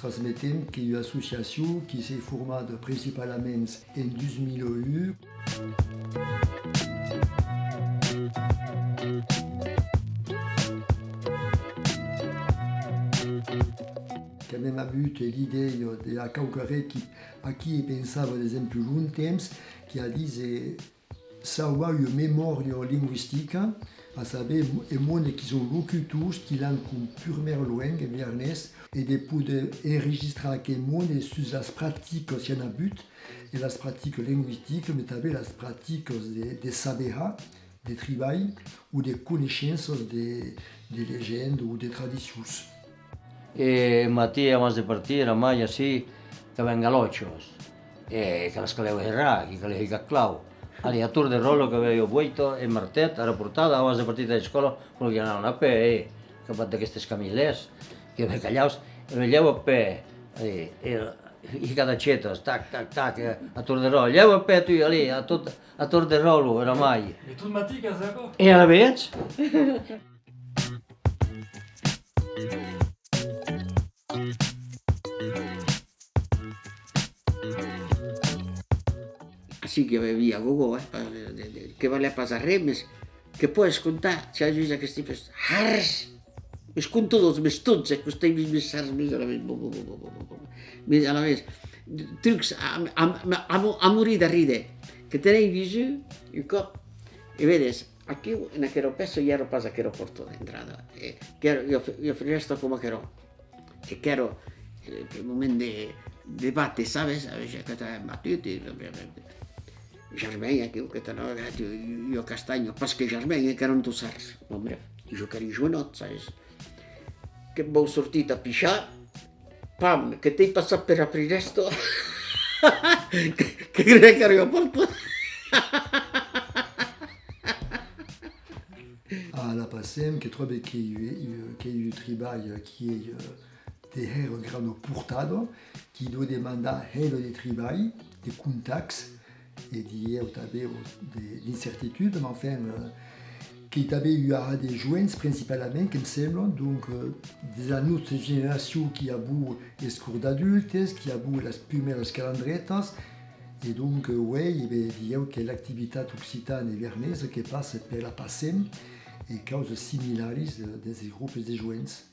Transmetem que é uma associação que se formada principalmente em 2001. Que aveva avuto l'idea di qualcuno a chi pensava ad esempio un temps che a dire savoir une mémoire linguistique, à savoir les monde qui sont locuteurs, qui l'ont comme pure langue, vernès, et de pouvoir enregistrer quel monde sur las pratiques qui en a but, et las pratiques linguistiques, mais aussi las pratiques des saberes, des tribus, ou des connaissances des légendes ou des traditions. Matí, abans de partir, a mai així, que ven galochos, que les caleu errar, que les ficat clau. Ali a Tour de Rolo que veio Boito, en Martet, a la portada, abans de partir de l'escola, perquè anaven a pé, capat d'aquestes camilers, que ve callaus, e veieu a pé, i cada xetos, tac, tac, tac, a Tour de Rolo, lleu a pé tu ali, a Tour de Rolo, era mai. I tu el matí, Casaco? E ara veig? Así que bebía gogo, que vale a pasar remes, que puedes contar, xa lluís aquests tipus, hars, es conto dos mestuts, que usted mis hars, mis a la vez, trucs a morir de ride, que tenéis visu, un cop, e vedes, aquí en aquel peso ya no pasa aquel porto de entrada, yo ofrecí esto como que quiero el momento de debate, ¿sabes? A veces que está matute, Germain, aquilo que estava e o Castanho, pas que Germain que eren tossars, hombre, i jo que era jovenot, saps? Que em vau sortir a pixar, pam, que t'he passat per aprir esto, que crec que arriba a porto. À la passem, que trobe que il tribal qui est de her grano portado, qui doit demander her de tribal, de contacts, et d'y avoir d'incertitudes, mais enfin, qu'il y avait eu des joints principalement, qui me semble, donc des autres générations qui a bu les cours d'adultes, qui a bu les premières calendretas, et donc, oui, il y a que l'activité occitane et vernaise qui passe par la passem et cause similaires des groupes de joints.